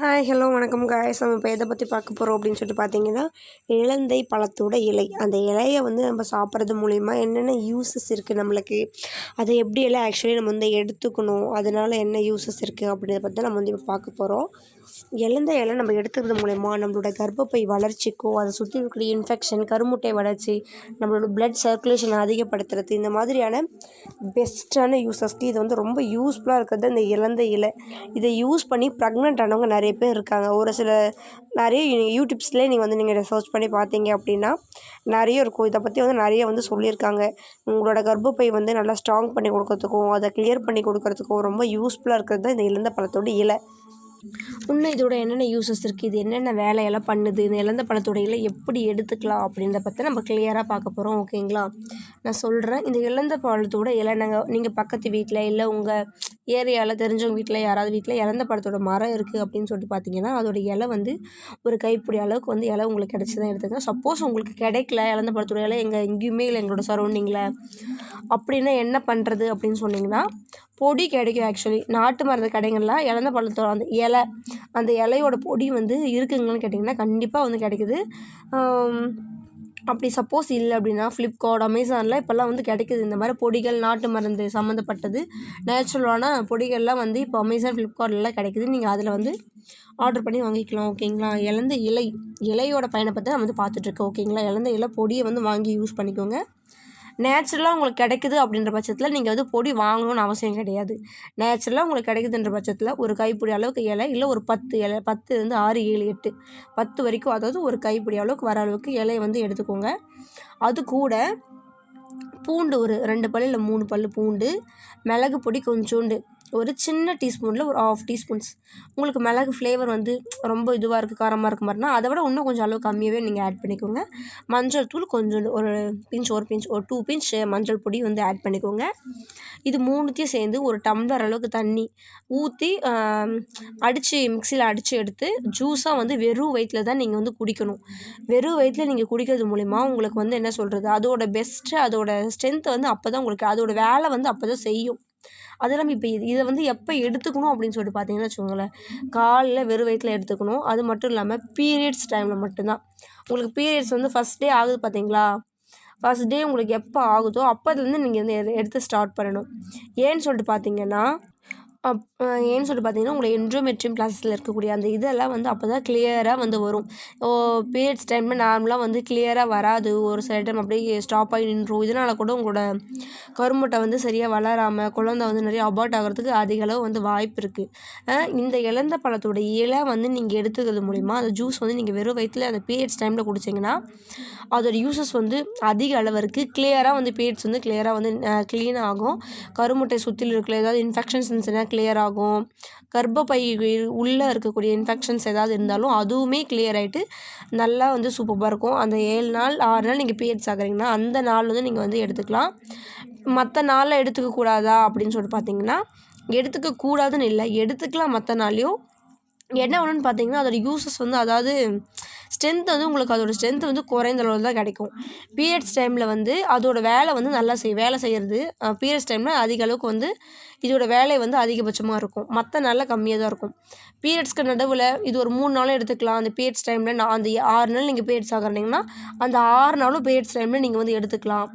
Hi hello வணக்கம் guys. நம்ம இப்போ எதை பற்றி பார்க்க போகிறோம் அப்படின்னு சொல்லிட்டு பார்த்தீங்கன்னா, இலந்தை பழத்தோட இலை. அந்த இலையை நம்ம சாப்பிட்றது மூலிமா என்னென்ன யூஸஸ் இருக்குது நம்மளுக்கு, அதை எப்படியெல்லாம் ஆக்சுவலி நம்ம எடுத்துக்கணும், அதனால் என்ன யூஸஸ் இருக்குது அப்படின்றத பற்றி தான் நம்ம இப்போ பார்க்க போகிறோம். இலந்தை இலை நம்ம எடுத்துக்கிறது மூலயமா நம்மளோட கர்ப்பப்பை வளர்ச்சிக்கோ, அதை சுற்றி இருக்கக்கூடிய இன்ஃபெக்ஷன், கருமுட்டை வளர்ச்சி, நம்மளோட பிளட் சர்க்குலேஷனை அதிகப்படுத்துறது, இந்த மாதிரியான பெஸ்ட்டான யூஸஸ்க்கு இது ரொம்ப யூஸ்ஃபுல்லாக இருக்கிறது இந்த இலந்தை இலை. இதை யூஸ் பண்ணி ப்ரெக்னென்ட் ஆனவங்க நிறைய பேர் இருக்காங்க. ஒரு சில நிறைய யூடியூப்ஸ்லேயே நீங்கள் சர்ச் பண்ணி பார்த்தீங்க அப்படின்னா நிறைய இருக்கும். இதை பற்றி நிறைய சொல்லியிருக்காங்க. உங்களோட கர்ப்பப்பை நல்லா ஸ்ட்ராங் பண்ணி கொடுக்கறதுக்கும், அதை கிளியர் பண்ணி கொடுக்கறதுக்கும் ரொம்ப யூஸ்ஃபுல்லாக இருக்கிறது தான் இந்த இலந்தை பழத்தோட இலை. இன்னும் இதோட என்னென்ன யூஸஸ் இருக்குது, இது என்னென்ன வேலையெல்லாம் பண்ணுது, இந்த இலந்தை பழத்தோட இலை எப்படி எடுத்துக்கலாம் அப்படின்றத பற்றி நம்ம கிளியராக பார்க்க போகிறோம். ஓகேங்களா, நான் சொல்கிறேன். இந்த இலந்தை பழத்தோட இலை நீங்கள் பக்கத்து வீட்டில் இல்லை உங்கள் ஏரியாவில் தெரிஞ்சவங்க வீட்டில் யாராவது வீட்டில் இலந்தை பழத்தோட மரம் இருக்குது அப்படின்னு சொல்லிட்டு பார்த்தீங்கன்னா, அதோட இலை ஒரு கைப்பிடி அளவுக்கு இலை உங்களுக்கு கிடச்சி தான் எடுத்துங்க. சப்போஸ் உங்களுக்கு கிடைக்கல இலந்தை பழத்தோட இலை எங்கேயுமே இல்லை எங்களோட சரௌண்டிங்கில் அப்படின்னா என்ன பண்ணுறது அப்படின்னு சொன்னிங்கன்னா, பொடி கிடைக்கும். ஆக்சுவலி நாட்டு மருந்து கடைகளில் இலந்தை பழத்தோட அந்த இலையோட பொடி இருக்குங்களான்னு கேட்டிங்கன்னா கண்டிப்பாக கிடைக்குது. அப்படி சப்போஸ் இல்லை அப்படின்னா ஃப்ளிப்கார்ட், அமேசானில் இப்போல்லாம் கிடைக்குது. இந்த மாதிரி பொடிகள் நாட்டு மருந்து சம்மந்தப்பட்டது நேச்சுரலான பொடிகள்லாம் இப்போ அமேசான், ஃப்ளிப்கார்ட்லாம் கிடைக்குது. நீங்கள் அதில் ஆர்டர் பண்ணி வாங்கிக்கலாம். ஓகேங்களா, இலந்தை இலையோட பயனை பற்றி நான் பார்த்துட்ருக்கேன். ஓகேங்களா, இலந்தை இலை பொடியை வாங்கி யூஸ் பண்ணிக்கோங்க. நேச்சுரலாக உங்களுக்கு கிடைக்குது அப்படின்ற பட்சத்தில் நீங்கள் பொடி வாங்கணும்னு அவசியம் கிடையாது. நேச்சுரலாக உங்களுக்கு கிடைக்குதுன்ற பட்சத்தில் ஒரு கைப்பிடி அளவுக்கு இலை, இல்லை ஒரு 10 இலை, 10 6 7 8 10 வரைக்கும், அதாவது ஒரு கைப்பிடி அளவுக்கு வர அளவுக்கு இலையை எடுத்துக்கோங்க. அது கூட பூண்டு ஒரு 2 பல் இல்லை 3 பல் பூண்டு, மிளகு பொடி கொஞ்சோண்டு, ஒரு சின்ன டீஸ்பூனில் ஒரு 1/2 டீஸ்பூன்ஸ். உங்களுக்கு மிளகு ஃப்ளேவர் ரொம்ப இதுவாக இருக்குது, காரமாக இருக்க மாதிரினா அதை விட இன்னும் கொஞ்சம் அளவு கம்மியாகவே நீங்கள் ஆட் பண்ணிக்கோங்க. மஞ்சள் தூள் கொஞ்சோண்டு ஒரு 2 பிஞ்ச் மஞ்சள் பொடி ஆட் பண்ணிக்கோங்க. இது மூணுத்தையும் சேர்ந்து ஒரு டம்ளர் அளவுக்கு தண்ணி ஊற்றி மிக்சியில் அடித்து எடுத்து ஜூஸாக வெறும் வயிற்றில் தான் நீங்கள் குடிக்கணும். வெறும் வயிற்றில் நீங்கள் குடிக்கிறது மூலிமா உங்களுக்கு என்ன சொல்கிறது, அதோட பெஸ்ட்டு, அதோட ஸ்ட்ரென்த் அப்போ தான் உங்களுக்கு அதோட வேலை அப்போ தான் செய்யும். அது இல்லாமல் இப்போ இதை எப்போ எடுத்துக்கணும் அப்படின்னு சொல்லிட்டு பார்த்தீங்கன்னா வச்சுக்கோங்களேன், காலையில் வெறும் வயிற்றில் எடுத்துக்கணும். அது மட்டும் இல்லாமல் பீரியட்ஸ் டைமில் மட்டும்தான். உங்களுக்கு பீரியட்ஸ் ஃபஸ்ட் டே ஆகுது பார்த்தீங்களா, ஃபஸ்ட் டே உங்களுக்கு எப்போ ஆகுதோ அப்போதுலேருந்து நீங்கள் எடுத்து ஸ்டார்ட் பண்ணணும். ஏன்னு சொல்லிட்டு பார்த்தீங்கன்னா உங்களை எண்ட்ரோமெட்ரியம் கிளாஸஸில் இருக்கக்கூடிய அந்த இதெல்லாம் அப்போ தான் கிளியராக வரும். பீரியட்ஸ் டைமில் நார்மலாக கிளியராக வராது. ஒரு சில டைம் அப்படியே ஸ்டாப் ஆகி நின்றும். இதனால் கூட உங்களோட கருமுட்டை சரியாக வளராமல் குழந்தை நிறைய அபார்ட் ஆகிறதுக்கு அதிக அளவு வாய்ப்பு இருக்குது. இந்த இலந்தை பழத்தோட இலை நீங்கள் எடுத்துக்கிறது மூலிமா அந்த ஜூஸ் நீங்கள் வெறும் வயிற்றில் அந்த பீரியட்ஸ் டைமில் குடிச்சிங்கன்னா அதோட யூஸஸ் அதிக அளவு இருக்குது. கிளியராக பீரியட்ஸ் கிளியராக க்ளீன் ஆகும். கருமுட்டை சுற்றில் இருக்கிற ஏதாவது இன்ஃபெக்ஷன்ஸ் கிளியர் ஆகும். கர்ப்பப்பை உள்ளே இருக்கக்கூடிய இன்ஃபெக்ஷன்ஸ் ஏதாவது இருந்தாலும் அதுவுமே கிளியர் ஆகிட்டு நல்லா சூப்பராக இருக்கும். அந்த 7 நாள் 6 நாள் நீங்கள் பீரியட்ஸ் ஆகுறீங்கன்னா அந்த நாள் நீங்கள் எடுத்துக்கலாம். மற்ற நாளில் எடுத்துக்கக்கூடாதா அப்படின்னு சொல்லிட்டு பார்த்தீங்கன்னா எடுத்துக்கக்கூடாதுன்னு இல்லை, எடுத்துக்கலாம். மற்ற நாளையும் என்ன ஒன்றுன்னு பார்த்தீங்கன்னா அதோட யூஸஸ் அதாவது ஸ்ட்ரென்த் உங்களுக்கு அதோட ஸ்ட்ரென்த் குறைந்த அளவில் தான் கிடைக்கும். பீரியட்ஸ் டைமில் அதோட வேலை நல்லா வேலை செய்கிறது பீரியட்ஸ் டைமில் அதிக அளவுக்கு இதோட வேலை அதிகபட்சமாக இருக்கும். மற்ற நாளில் கம்மியாக தான் இருக்கும். பீரியட்ஸ்க்கு நடுவில் இது ஒரு 3 நாளும் எடுத்துக்கலாம். அந்த பீரியட்ஸ் டைமில் அந்த 6 நாள் நீங்கள் பீரியட்ஸ் ஆகிறீங்கன்னா அந்த 6 நாளும் பீரியட்ஸ் டைமில் நீங்கள் எடுத்துக்கலாம்.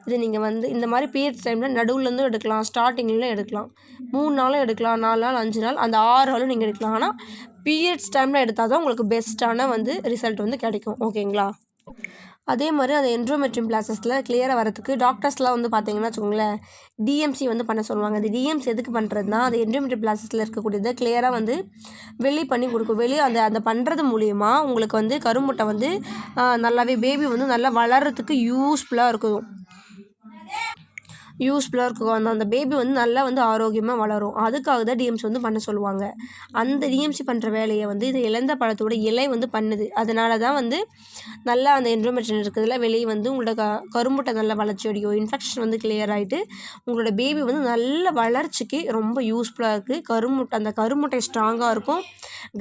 இது நீங்கள் இந்த மாதிரி பீரியட்ஸ் டைமில் நடுவுலேருந்தும் எடுக்கலாம், ஸ்டார்டிங்லேயும் எடுக்கலாம். 3 நாளும் எடுக்கலாம், 4 நாள் 5 நாள், அந்த 6 நாளும் நீங்கள் எடுக்கலாம். ஆனால் பீரியட்ஸ் டைமில் எடுத்தால் தான் உங்களுக்கு பெஸ்ட்டான ரிசல்ட் கிடைக்கும். ஓகேங்களா, அதே மாதிரி அந்த எண்ட்ரோமெட்ரியம் கிளாஸஸில் கிளியராக வரதுக்கு டாக்டர்ஸ்லாம் பார்த்தீங்கன்னா வச்சுக்கோங்களேன் டிஎம்சி பண்ண சொல்லுவாங்க. அந்த டிஎம்சி எதுக்கு பண்ணுறதுனா அந்த எண்ட்ரோமெட்ரியம் கிளாஸஸில் இருக்கக்கூடியதை கிளியராக வெளி பண்ணி கொடுக்கும். அந்த பண்ணுறது மூலிமா உங்களுக்கு கருமுட்டை நல்லாவே பேபி நல்லா வளர்கிறதுக்கு யூஸ்ஃபுல்லாக இருக்கும். அந்த பேபி நல்லா ஆரோக்கியமாக வளரும். அதுக்காக தான் டிஎம்சி பண்ண சொல்லுவாங்க. அந்த டிஎம்சி பண்ணுற வேலையை இது இலந்தை பழத்தோட இலை பண்ணுது. அதனால தான் நல்லா அந்த எண்ட்ரோமெட்ரியன் இருக்கிறதுல வெளியே உங்களோட கருமுட்டை நல்லா வளர்ச்சி அடிக்கும். இன்ஃபெக்ஷன் கிளியர் ஆகிட்டு உங்களோட பேபி நல்ல வளர்ச்சிக்கு ரொம்ப யூஸ்ஃபுல்லாக இருக்குது. அந்த கருமுட்டை ஸ்ட்ராங்காக இருக்கும்,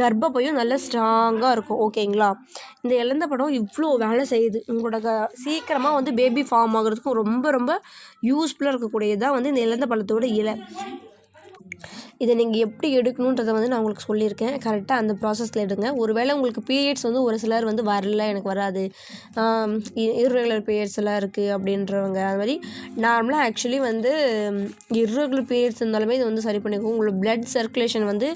கர்ப்பப்பையும் நல்லா ஸ்ட்ராங்காக இருக்கும். ஓகேங்களா, இந்த இலந்தை பழம் இவ்வளோ வேலை செய்யுது. உங்களோட சீக்கிரமாக பேபி ஃபார்ம் ஆகிறதுக்கும் ரொம்ப ரொம்ப யூஸ்ஃபுல்லாக இருக்கக்கூடியது தான் இந்த இலந்தை பழத்தோட இலை. இதை நீங்கள் எப்படி எடுக்கணுன்றதை வந்து நான் உங்களுக்கு சொல்லியிருக்கேன். கரெக்டாக அந்த ப்ராசஸில் எடுங்க. ஒருவேளை உங்களுக்கு பீரியட்ஸ் வந்து ஒரு சிலர் வந்து வரல, எனக்கு வராது, இர்ரெகுலர் பீரியட்ஸ் எல்லாம் இருக்குது அப்படின்றவங்க, அது மாதிரி நார்மலாக ஆக்சுவலி வந்து இர்ரெகுலர் பீரியட்ஸ் இருந்தாலுமே இது வந்து சரி பண்ணிக்கும். உங்களுக்கு பிளட் சர்க்குலேஷன் வந்து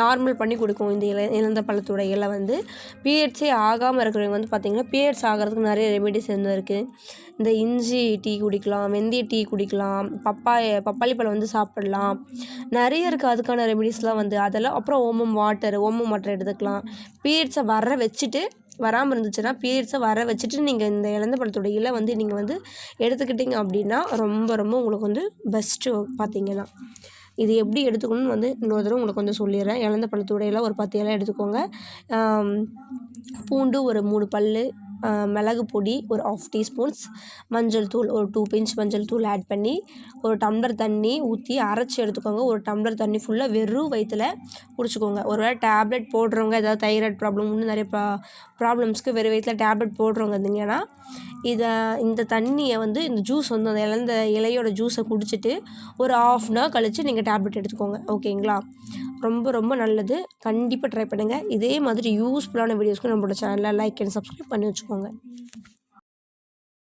நார்மல் பண்ணி கொடுக்கும். இந்த இலந்த பழத்தோட இலை வந்து பீரியட்ஸே ஆகாமல் இருக்கிறவங்க வந்து பார்த்திங்கன்னா பீரியட்ஸ் ஆகிறதுக்கு நிறைய ரெமெடிஸ் வந்து இருக்குது. இந்த இஞ்சி டீ குடிக்கலாம், வெந்தய டீ குடிக்கலாம், பப்பாளி பழம் வந்து சாப்பிடலாம், நிறைய இருக்குது அதுக்கான ரெமெடிஸ்லாம் வந்து. அதெல்லாம் அப்புறம் ஓமம் வாட்டர் எடுத்துக்கலாம். பீரியட்ஸை வராமல் இருந்துச்சுன்னா பீரியட்ஸை வர வச்சுட்டு நீங்கள் இந்த இலந்த பழத்தோட இலை வந்து நீங்கள் வந்து எடுத்துக்கிட்டிங்க அப்படின்னா ரொம்ப ரொம்ப உங்களுக்கு வந்து பெஸ்ட்டு. பார்த்திங்கன்னா இது எப்படி எடுத்துக்கணும்னு வந்து இன்னொரு தடவை உங்களுக்கு வந்து சொல்லிடுறேன். இலந்த பழத்தோட இலை ஒரு 10 இலை எடுத்துக்கோங்க. பூண்டு ஒரு 3 பல், மிளகு பொடி ஒரு 1/2 டீஸ்பூன்ஸ், மஞ்சள் தூள் ஒரு 2 பிஞ்ச் மஞ்சள் தூள் ஆட் பண்ணி ஒரு டம்ளர் தண்ணி ஊற்றி அரைச்சி எடுத்துக்கோங்க. ஒரு டம்ளர் தண்ணி ஃபுல்லாக வெறும் வயிற்றில் குடிச்சிக்கோங்க. ஒருவேளை டேப்லெட் போடுறவங்க, ஏதாவது தைராய்டு ப்ராப்ளம், இன்னும் நிறைய ப்ராப்ளம்ஸ்க்கு வெறும் வயிற்றில் டேப்லெட் போடுறவங்க இருந்தீங்கன்னா இந்த தண்ணியை வந்து இந்த ஜூஸ் வந்து அந்த இலந்த இலையோட ஜூஸை குடிச்சிட்டு ஒரு 1/2 hour கழித்து நீங்கள் டேப்லெட் எடுத்துக்கோங்க. ஓகேங்களா? ரொம்ப ரொம்ப நல்லது. கண்டிப்பாக ட்ரை பண்ணுங்கள். இதே மாதிரி யூஸ்ஃபுல்லான வீடியோஸ்க்கு நம்மளோட சேனலை லைக் அண்ட் சப்ஸ்கிரைப் பண்ணி வச்சுக்கோங்க.